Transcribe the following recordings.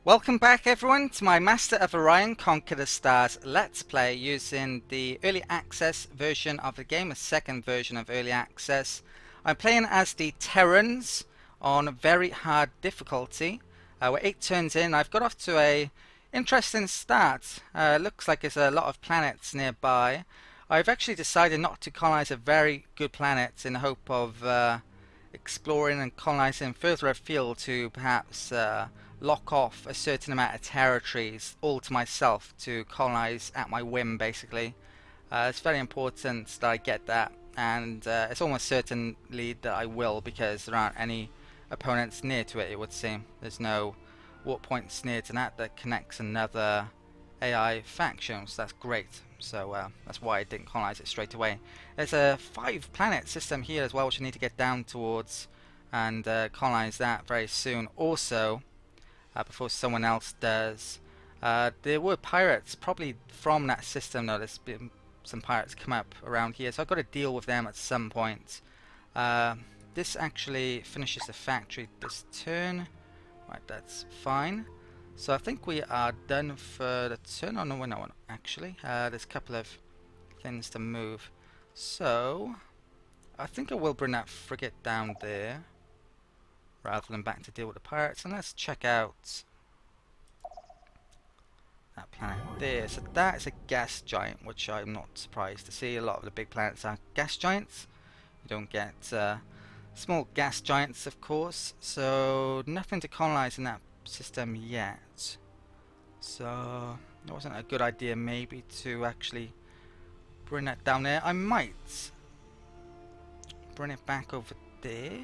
Welcome back everyone to my Master of Orion Conquer the Stars Let's Play using the early access version of the game, a second version of early access. I'm playing as the Terrans on very hard difficulty. We're 8 turns in. I've got off to a interesting start. Looks like there's a lot of planets nearby. I've actually decided not to colonize a very good planet in the hope of exploring and colonizing further afield to perhaps lock off a certain amount of territories all to myself to colonize at my whim, basically. It's very important that I get that, and it's almost certainly that I will, because there aren't any opponents near to it, it would seem. There's no warp points near to that connects another AI faction, so that's great. So that's why I didn't colonize it straight away. There's a 5-planet system here as well, which I need to get down towards and colonize that very soon. Also, before someone else does, there were pirates probably from that system. Though there's been some pirates come up around here, so I've got to deal with them at some point. This actually finishes the factory this turn. Right, that's fine. So I think we are done for the turn. Oh no, we're not actually. There's a couple of things to move. So I think I will bring that frigate down there rather than back to deal with the pirates. And let's check out that planet there. So that is a gas giant, which I'm not surprised to see. A lot of the big planets are gas giants. You don't get small gas giants, of course. So nothing to colonize in that system yet. So it wasn't a good idea maybe to actually bring that down there. I might bring it back over there.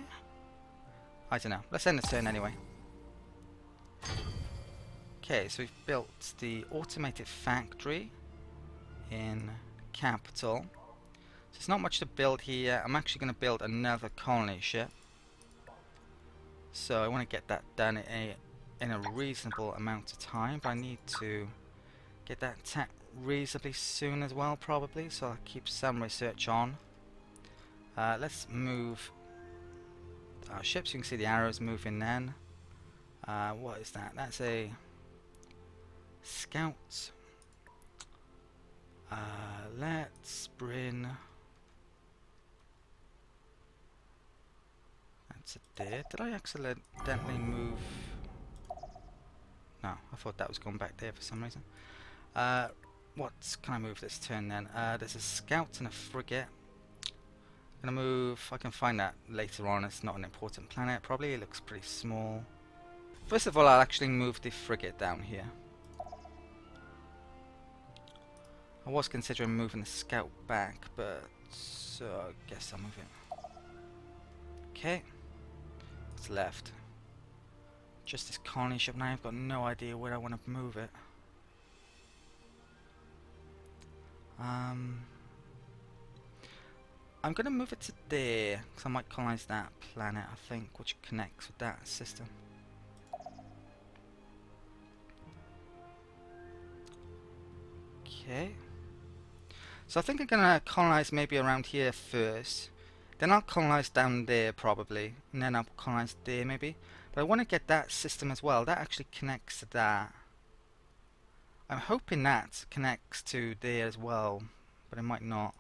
I don't know. Let's end the turn anyway. Okay, so we've built the automated factory in capital. So there's not much to build here. I'm actually going to build another colony ship. So I want to get that done in a reasonable amount of time, but I need to get that tech reasonably soon as well, probably, so I'll keep some research on. Let's move our ships. You can see the arrows moving then. What is that? That's a scout. Let's bring... That's it there. Did I accidentally move... No, I thought that was going back there for some reason. What can I move this turn then? There's a scout and a frigate. I'm gonna move. I can find that later on. It's not an important planet. Probably it looks pretty small. First of all, I'll actually move the frigate down here. I was considering moving the scout back, but so I guess I'll move it. Okay, what's left? Just this colony ship now. I've got no idea where I want to move it. I'm going to move it to there, because I might colonize that planet, I think, which connects with that system. Okay. So I think I'm going to colonize maybe around here first. Then I'll colonize down there probably. And then I'll colonize there maybe. But I want to get that system as well. That actually connects to that. I'm hoping that connects to there as well. But it might not.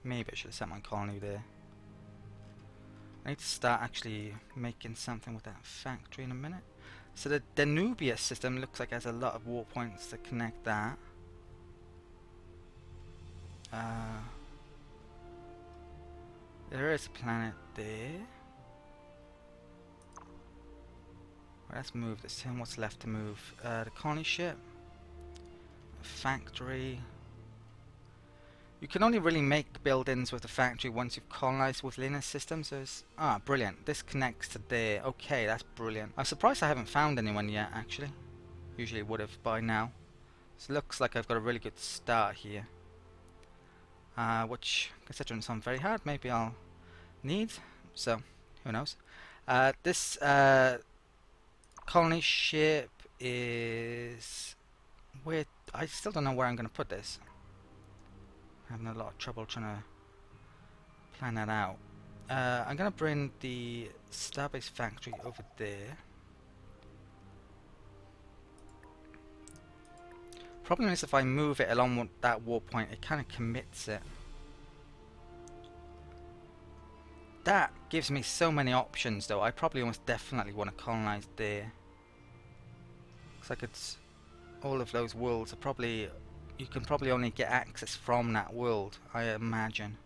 Maybe I should have set my colony there. I need to start actually making something with that factory in a minute. So the Danubia system looks like it has a lot of warp points to connect that. There is a planet there. Well, let's move this in. What's left to move? The colony ship. A factory. You can only really make buildings with the factory once you've colonized within a system, so it's... Ah, brilliant. This connects to there. Okay, that's brilliant. I'm surprised I haven't found anyone yet, actually. Usually would have by now. So it looks like I've got a really good start here. Which, considering it's very hard, maybe I'll need. So, who knows. This colony ship is... Where... I still don't know where I'm going to put this. Having a lot of trouble trying to plan that out. I'm gonna bring the Starbase factory over there. Problem is, if I move it along that warp point, it kind of commits it. That gives me so many options, though. I probably almost definitely want to colonize there. Looks like it's all of those worlds are probably, you can probably only get access from that world, I imagine.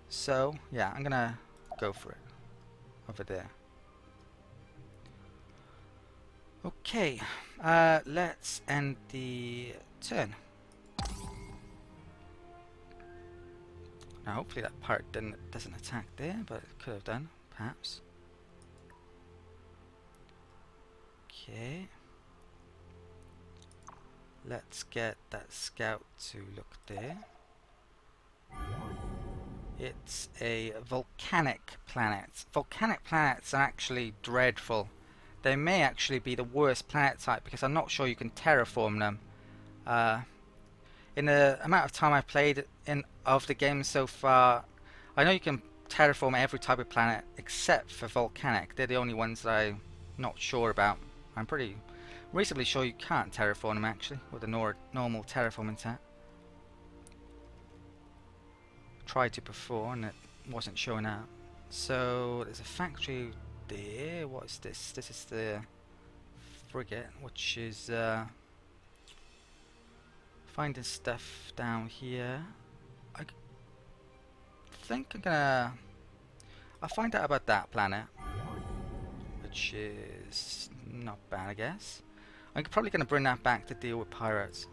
So yeah, I'm gonna go for it over there. Okay, let's end the turn. Now hopefully that part doesn't attack there, but it could have done, perhaps. Okay. Let's get that scout to look there. It's a volcanic planet. Volcanic planets are actually dreadful. They may actually be the worst planet type because I'm not sure you can terraform them. In the amount of time I've played of the game so far, I know you can terraform every type of planet except for volcanic. They're the only ones that I'm not sure about. I'm pretty reasonably sure you can't terraform them actually with a normal terraforming tap. Tried to before and it wasn't showing up. So there's a factory there. What is this? This is the frigate, which is finding stuff down here. I think I'll find out about that planet, which is not bad, I guess. I'm probably gonna bring that back to deal with pirates.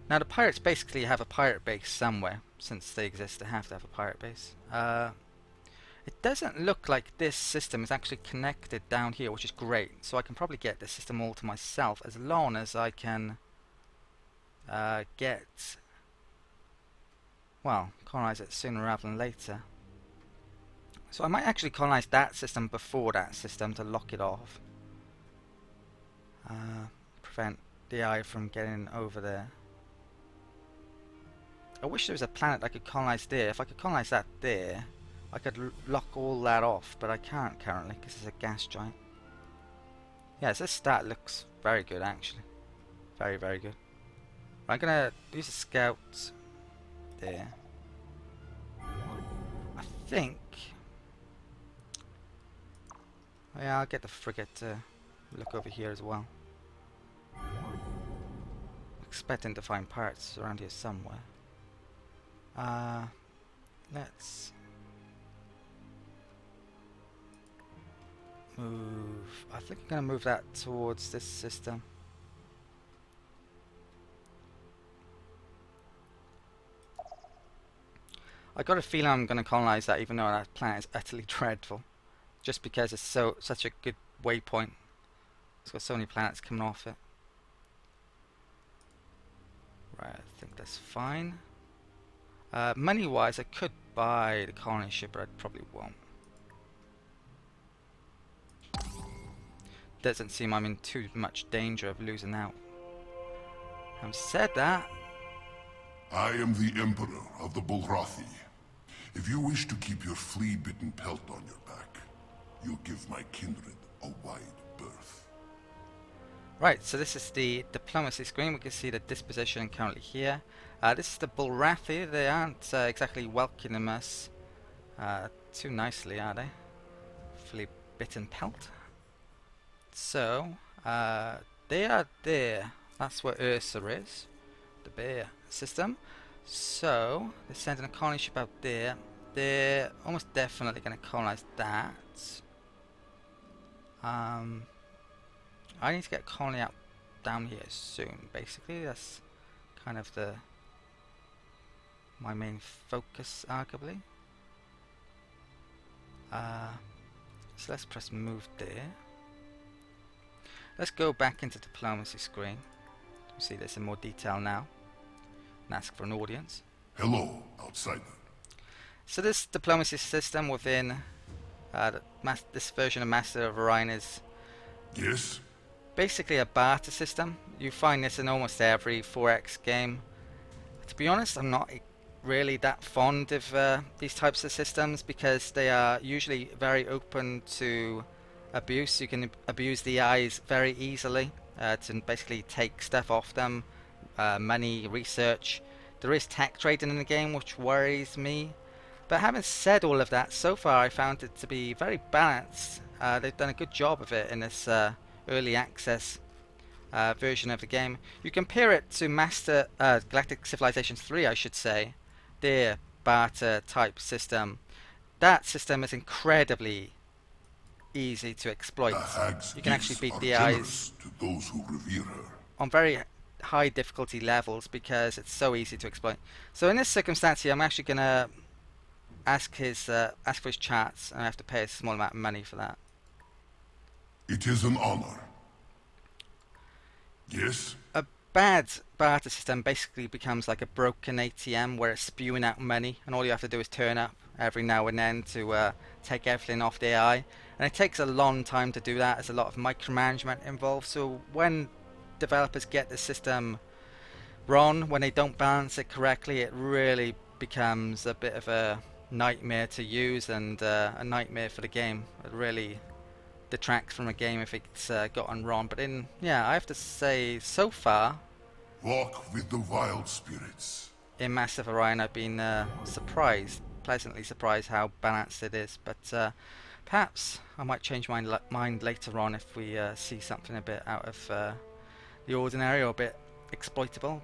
Now the pirates basically have a pirate base somewhere. Since they exist, they have to have a pirate base. It doesn't look like this system is actually connected down here, which is great. So I can probably get this system all to myself as long as I can colonize it sooner rather than later. So I might actually colonize that system before that system to lock it off. Prevent the eye from getting over there. I wish there was a planet I could colonize there. If I could colonize that there, I could lock all that off, but I can't currently because it's a gas giant. Yeah, this stat looks very good actually. Very, very good. I'm gonna use a scout there. I think. Oh yeah, I'll get the frigate to look over here as well. Expecting to find pirates around here somewhere. Let's move. I think I'm gonna move that towards this system. I got a feeling I'm gonna colonize that, even though that planet is utterly dreadful, just because it's such a good waypoint. It's got so many planets coming off it. Right, I think that's fine. Money-wise, I could buy the colony ship, but I probably won't. Doesn't seem I'm in too much danger of losing out. Having said that, I am the Emperor of the Bulrathi. If you wish to keep your flea-bitten pelt on your back, you give my kindred a wide berth. right, so this is the diplomacy screen. We can see the disposition currently here. This is the Bulrathi. They aren't exactly welcoming us too nicely, are they? Flea-bitten pelt. So, they are there. That's where Ursa is, the bear system. So, they're sending a colony ship out there. They're almost definitely going to colonize that. I need to get a colony out down here soon, basically. That's kind of my main focus, arguably. So let's press move there. Let's go back into diplomacy screen. You see this in more detail now. And ask for an audience. Hello, outsider. So this diplomacy system within this version of Master of Orion is Yes? basically a barter system. You find this in almost every 4X game. To be honest, I'm not really that fond of these types of systems because they are usually very open to abuse. You can abuse the eyes very easily to basically take stuff off them, money, research. There is tech trading in the game, which worries me. But having said all of that, so far I found it to be very balanced. They've done a good job of it in this early access version of the game. You compare it to Master Galactic Civilizations 3, I should say, their barter type system. That system is incredibly easy to The exploit. hag's You can actually gifts beat are the eyes generous to those who revere her. on very high difficulty levels because it's so easy to exploit. So in this circumstance here, I'm actually gonna ask for his charts, and I have to pay a small amount of money for that. It is an honor. Yes? A bad barter system basically becomes like a broken ATM where it's spewing out money, and all you have to do is turn up every now and then to take everything off the AI. And it takes a long time to do that. There's a lot of micromanagement involved. So when developers get the system wrong, when they don't balance it correctly, it really becomes a bit of a nightmare to use and a nightmare for the game. It really detracts from a game if it's gotten wrong. But I have to say, so far Walk with the wild spirits. in Massive Orion, I've been pleasantly surprised how balanced it is. But perhaps I might change my mind later on if we see something a bit out of the ordinary or a bit exploitable.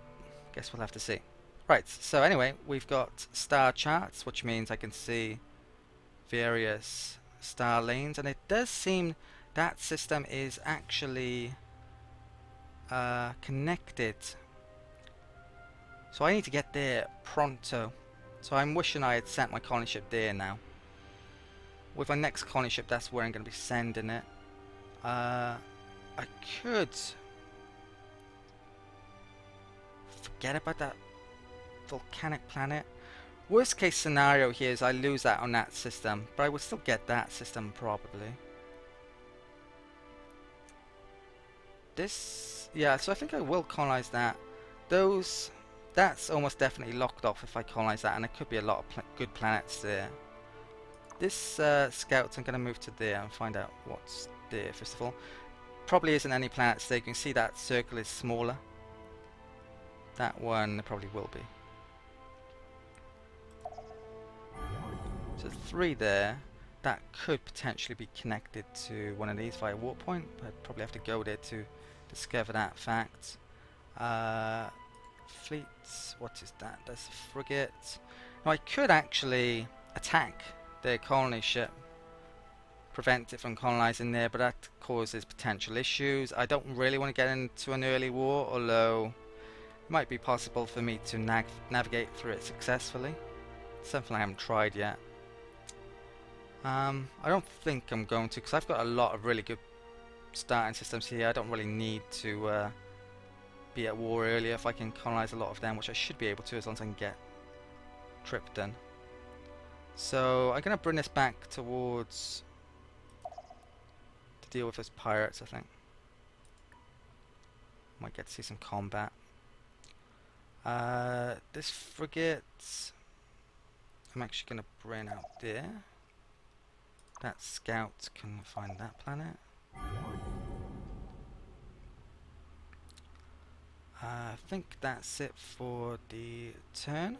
Guess we'll have to see. Right, so anyway, we've got star charts, which means I can see various star lanes, and it does seem that system is actually connected. So I need to get there pronto. So I'm wishing I had sent my colony ship there now. With my next colony ship, that's where I'm going to be sending it. I could forget about that volcanic planet. Worst case scenario here is I lose that on that system, but I would still get that system probably. Yeah, so I think I will colonize that. That's almost definitely locked off if I colonize that, and there could be a lot of good planets there. This scouts, I'm going to move to there and find out what's there first of all. Probably isn't any planets there. You can see that circle is smaller. That one there probably will be. So 3 there. That could potentially be connected to one of these via warp point. I'd probably have to go there to discover that fact. Fleets, what is that? That's a frigate. Now I could actually attack their colony ship, prevent it from colonizing there, but that causes potential issues. I don't really want to get into an early war, although it might be possible for me to navigate through it successfully. Something I haven't tried yet. I don't think I'm going to, because I've got a lot of really good starting systems here. I don't really need to be at war earlier if I can colonize a lot of them, which I should be able to as long as I can get trip done. So I'm going to bring this back towards to deal with those pirates, I think. Might get to see some combat. This frigate I'm actually going to bring out there. That scout can find that planet. I think that's it for the turn.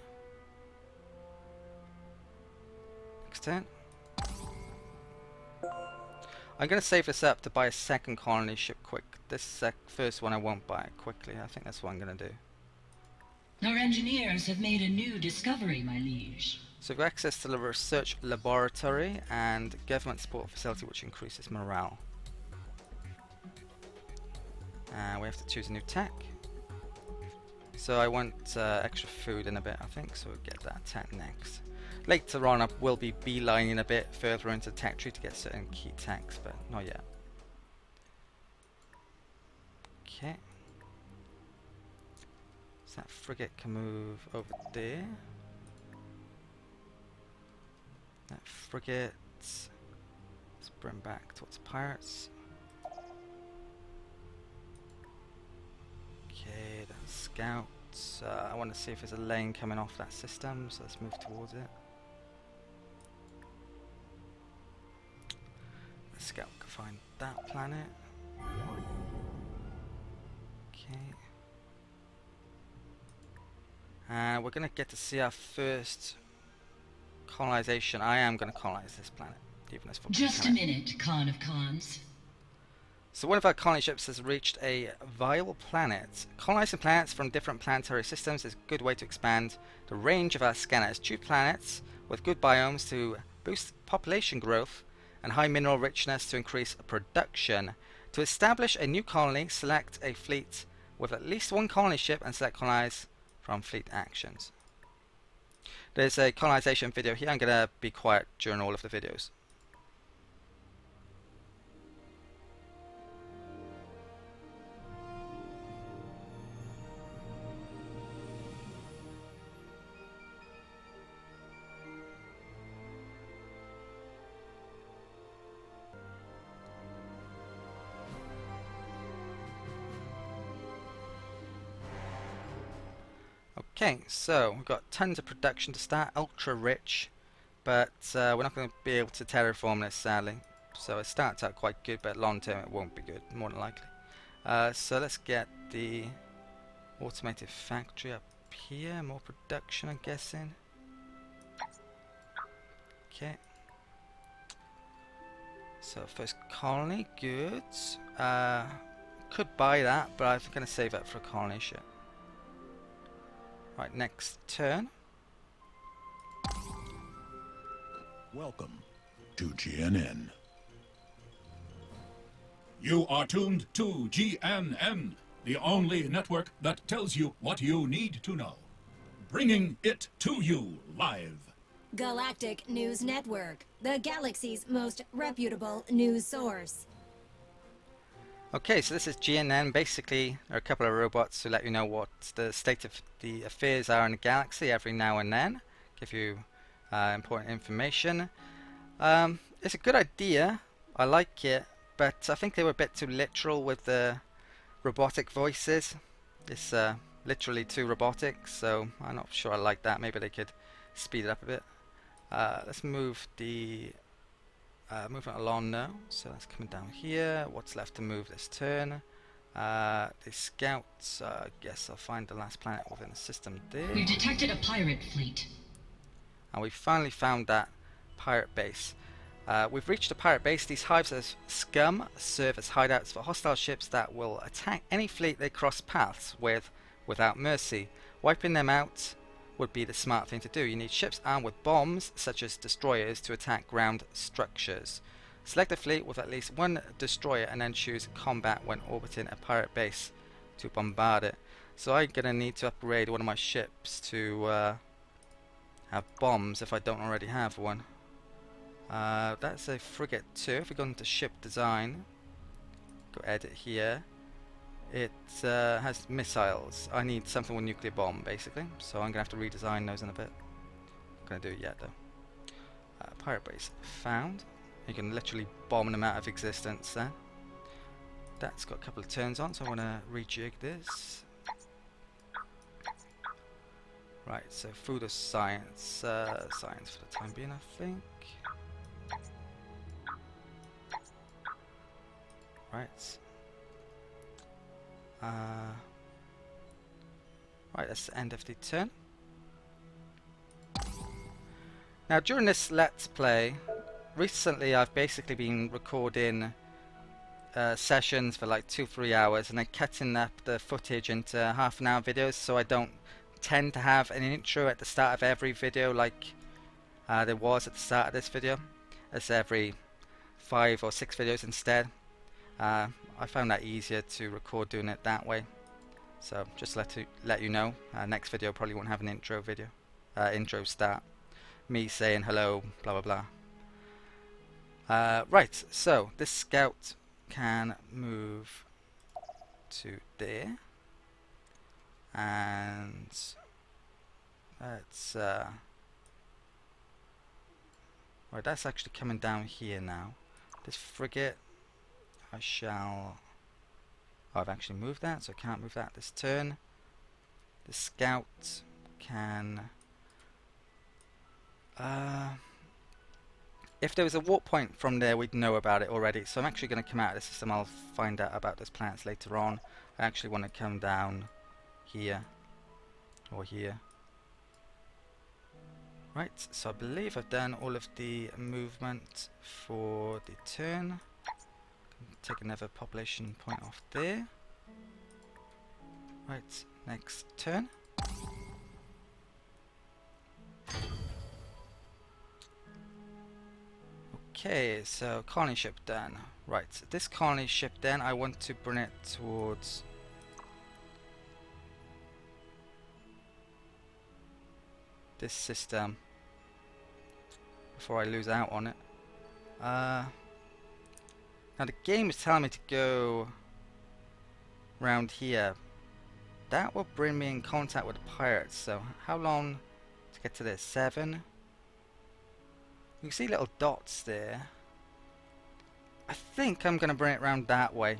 Next turn. I'm going to save this up to buy a second colony ship quick. This first one I won't buy it quickly. I think that's what I'm going to do. Our engineers have made a new discovery, my liege. So we've got access to the research laboratory and government support facility, which increases morale. We have to choose a new tech. So I want extra food in a bit, I think, so we'll get that tech next. Later on I will be beelining a bit further into the tech tree to get certain key techs, but not yet. Okay. So that frigate can move over there. That frigate, let's bring back towards pirates. Okay, that scout. I want to see if there's a lane coming off that system, so let's move towards it. The scout can find that planet. Okay. And we're going to get to see our first colonization. I am going to colonize this planet, even as Just a minute, Khan of Khans. So one of our colony ships has reached a viable planet. Colonizing planets from different planetary systems is a good way to expand the range of our scanners. Choose planets with good biomes to boost population growth and high mineral richness to increase production. To establish a new colony, select a fleet with at least one colony ship and select colonize from fleet actions. There's a colonization video here. I'm going to be quiet during all of the videos. Okay, so we've got tons of production to start, ultra rich, but we're not going to be able to terraform this sadly. So it starts out quite good, but long term it won't be good, more than likely. So let's get the automated factory up here, more production I'm guessing. Okay. So first colony, good. Could buy that, but I'm going to save that for a colony ship. Right, next turn. Welcome to GNN. You are tuned to GNN, the only network that tells you what you need to know. Bringing it to you live. Galactic News Network, the galaxy's most reputable news source. Okay, so this is GNN. Basically, there are a couple of robots to let you know what the state of the affairs are in the galaxy every now and then. Give you important information. It's a good idea. I like it, but I think they were a bit too literal with the robotic voices. It's literally too robotic, so I'm not sure I like that. Maybe they could speed it up a bit. Let's move the moving along now, so that's coming down here. What's left to move this turn? The scouts, I guess I'll find the last planet within the system there. We've detected a pirate fleet. And we finally found that pirate base. We've reached a pirate base. These hives of scum serve as hideouts for hostile ships that will attack any fleet they cross paths with without mercy. Wiping them out would be the smart thing to do. You need ships armed with bombs, such as destroyers, to attack ground structures. Select a fleet with at least one destroyer and then choose combat when orbiting a pirate base to bombard it. So I'm going to need to upgrade one of my ships to have bombs if I don't already have one. That's a frigate too. If we go into ship design, go edit here. It has missiles. I need something with nuclear bomb, basically. So I'm going to have to redesign those in a bit. Not going to do it yet, though. Pirate base found. You can literally bomb them out of existence there. That's got a couple of turns on, so I want to rejig this. Right, so food or science. Science for the time being, I think. Right. Right, that's the end of the turn. Now during this Let's Play, recently I've basically been recording sessions for like 2-3 hours and then cutting up the footage into half-an-hour videos, so I don't tend to have an intro at the start of every video like there was at the start of this video. It's every 5 or 6 videos instead. I found that easier to record doing it that way. So just let you know, next video probably won't have an intro video, intro start. Me saying hello, blah blah blah. Right, so this scout can move to there, and let's right, that's actually coming down here now. This frigate, I shall. Oh, I've actually moved that, so I can't move that this turn. The scout can... if there was a warp point from there, we'd know about it already. So I'm actually going to come out of the system. I'll find out about those planets later on. I actually want to come down here. Or here. Right, so I believe I've done all of the movement for the turn. Take another population point off there. Right, next turn. Okay, so colony ship done. Right, this colony ship then, I want to bring it towards... this system before I lose out on it. Now the game is telling me to go round here. That will bring me in contact with the pirates. So how long to get to this? 7. You can see little dots there. I think I'm gonna bring it round that way.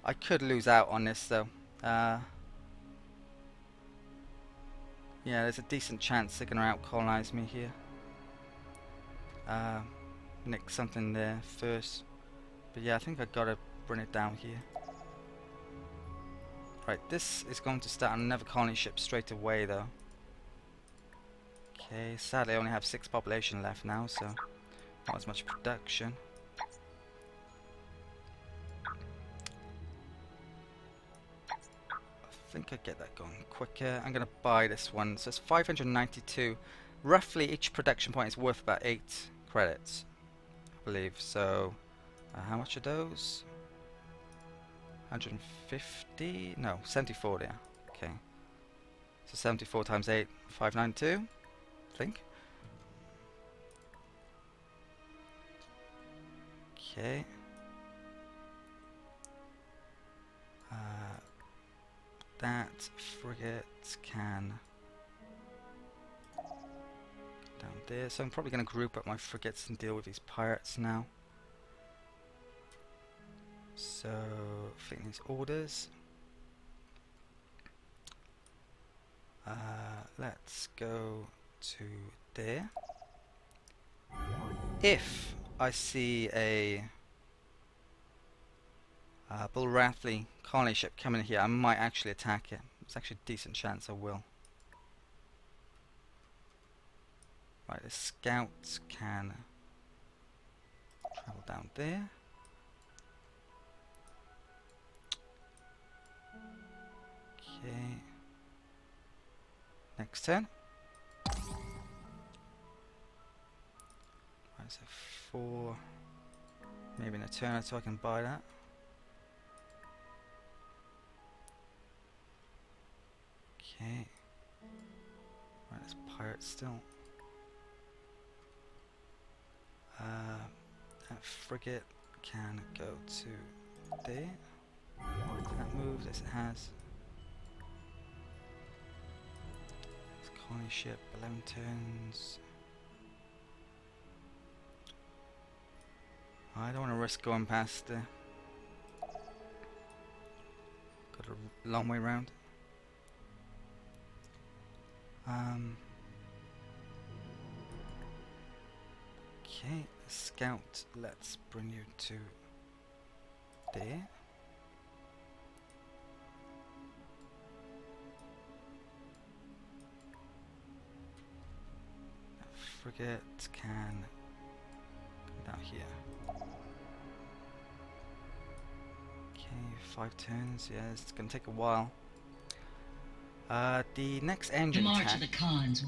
I could lose out on this though. Yeah, there's a decent chance they're gonna out-colonize me here. Nick something there first. But yeah, I think I gotta bring it down here. Right, this is going to start on another colony ship straight away though. Okay, sadly I only have 6 population left now, so not as much production. I think I get that going quicker. I'm gonna buy this one. So it's 592. Roughly each production point is worth about 8 credits, I believe. So how much are those? 150? No, 74 there. Okay. So 74 times 8, 592, I think. Okay. That frigate can go down there. So I'm probably going to group up my frigates and deal with these pirates now. So, fleet needs orders. Let's go to there. If I see a Bullrathley colony ship coming here, I might actually attack it. There's actually a decent chance I will. Right, the scouts can travel down there. Okay. Next turn. Right, so 4. Maybe in a turn so I can buy that. Okay. Right, there's pirates still. That frigate can go to there. That moves as it has. This colony ship, 11 turns. I don't want to risk going past there. Got a long way round. Okay, scout, let's bring you to there. That frigate can come down here. Okay, 5 turns, yeah, it's gonna take a while. The next engine March attack of the Khans.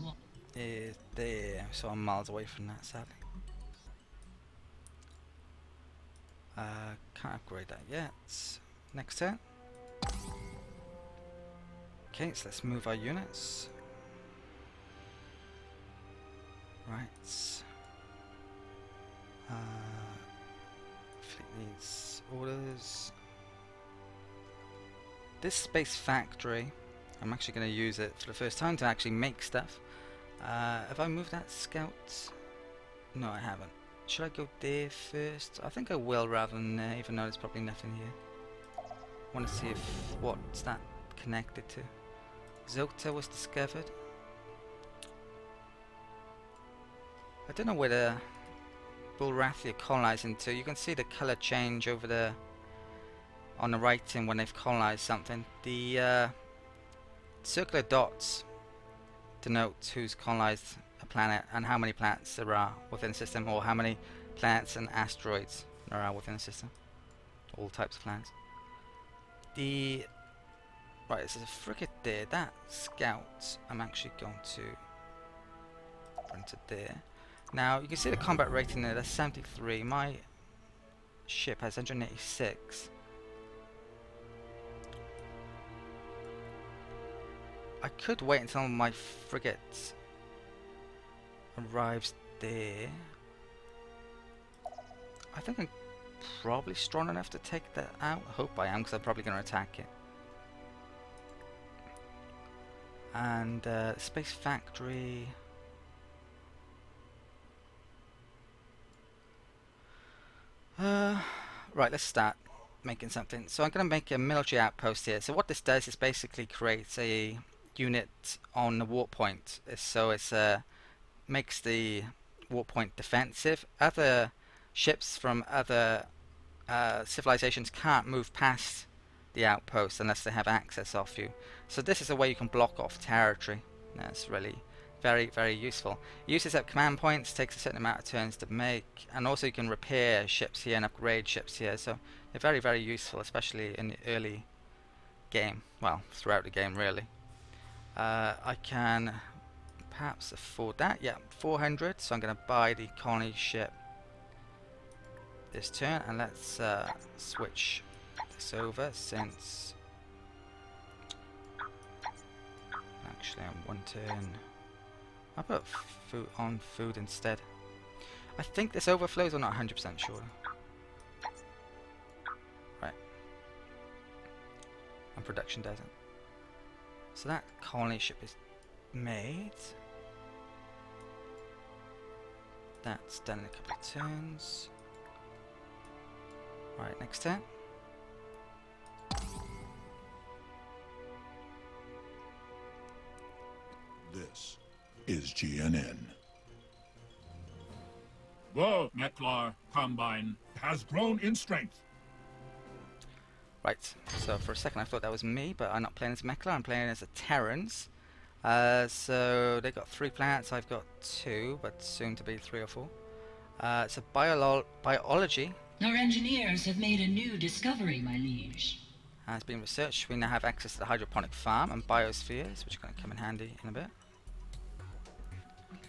is there, so I'm miles away from that, sadly. Can't upgrade that yet. Next turn. Okay, so let's move our units. Right. Fleet needs orders. This space factory, I'm actually going to use it for the first time to actually make stuff. Have I moved that scout? No, I haven't. Should I go there first? I think I will rather than there, even though there's probably nothing here. I want to see if what's that connected to. Zota was discovered. I don't know where the Bulrathi are colonizing to. You can see the color change over the on the writing when they've colonized something. The circular dots denote who's colonized a planet and how many planets there are within the system, or how many planets and asteroids there are within the system. All types of planets. Right, there's a frigate there. That scout, I'm actually going to print it there. Now, you can see the combat rating there, that's 73. My ship has 186. I could wait until my frigate arrives there. I think I'm probably strong enough to take that out. I hope I am, because I'm probably going to attack it. And Space Factory. Right, let's start making something. So I'm going to make a military outpost here. So what this does is basically creates a unit on the warp point. So it's makes the warp point defensive. Other ships from other civilizations can't move past the outpost unless they have access off you. So this is a way you can block off territory. That's really very, very useful. It uses up command points, takes a certain amount of turns to make, and also you can repair ships here and upgrade ships here. So they're very, very useful, especially in the early game. Well, throughout the game, really. I can perhaps afford that. Yeah, 400. So I'm going to buy the colony ship this turn, and let's switch this over, since actually on one turn I'll put food instead. I think this overflows, or not 100% sure. Right. And production doesn't. So that colony ship is made. That's done in a couple of turns. Right, next turn. This is GNN. The Meklar Combine has grown in strength. Right, so for a second I thought that was me, but I'm not playing as Meklar, I'm playing as a Terrans. So they got 3 planets, I've got 2, but soon to be 3 or 4. It's a biology. Our engineers have made a new discovery, my liege. Has been researched. We now have access to the hydroponic farm and biospheres, which are going to come in handy in a bit.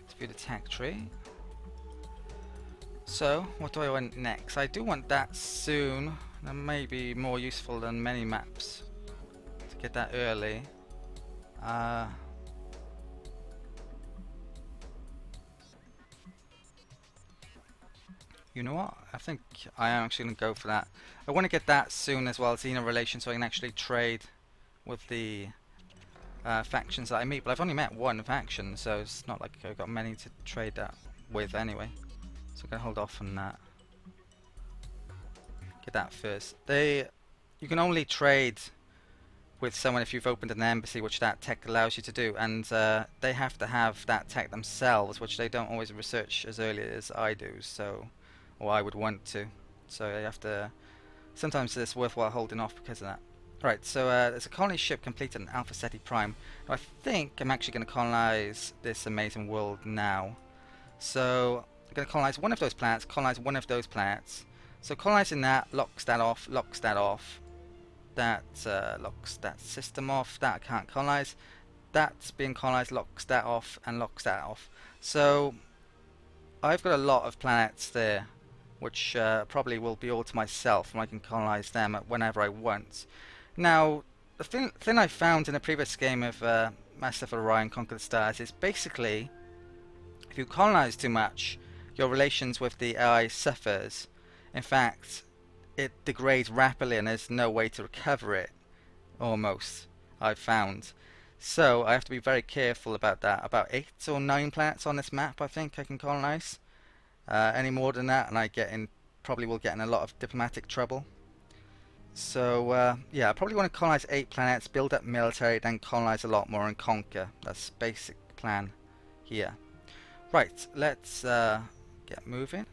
Let's view the tech tree. So, what do I want next? I do want that soon. That may be more useful than many maps to get that early. You know what? I think I am actually going to go for that. I want to get that soon as well, Xena relation, so I can actually trade with the factions that I meet. But I've only met one faction, so it's not like I've got many to trade that with anyway. So I'm going to hold off on that. Get that first. You can only trade with someone if you've opened an embassy, which that tech allows you to do, and they have to have that tech themselves, which they don't always research as early as I do. So. Or I would want to, so you have to. Sometimes it's worthwhile holding off because of that. Right, so there's a colony ship completed in Alpha Ceti Prime. I think I'm actually going to colonize this amazing world now. So I'm going to colonize one of those planets, colonize one of those planets. So colonizing that locks that off, locks that off. That locks that system off. That I can't colonize. That's being colonized, locks that off, and locks that off. So I've got a lot of planets there, which probably will be all to myself, and I can colonize them whenever I want. Now, the thing I found in a previous game of Master of Orion Conquer the Stars is basically, if you colonize too much, your relations with the AI suffers. In fact, it degrades rapidly and there's no way to recover it, almost, I've found. So I have to be very careful about that. About 8 or 9 planets on this map I think I can colonize. Any more than that and probably will get in a lot of diplomatic trouble. So yeah, I probably want to colonize 8 planets, build up military, then colonize a lot more and conquer. That's basic plan here. Right, let's get moving.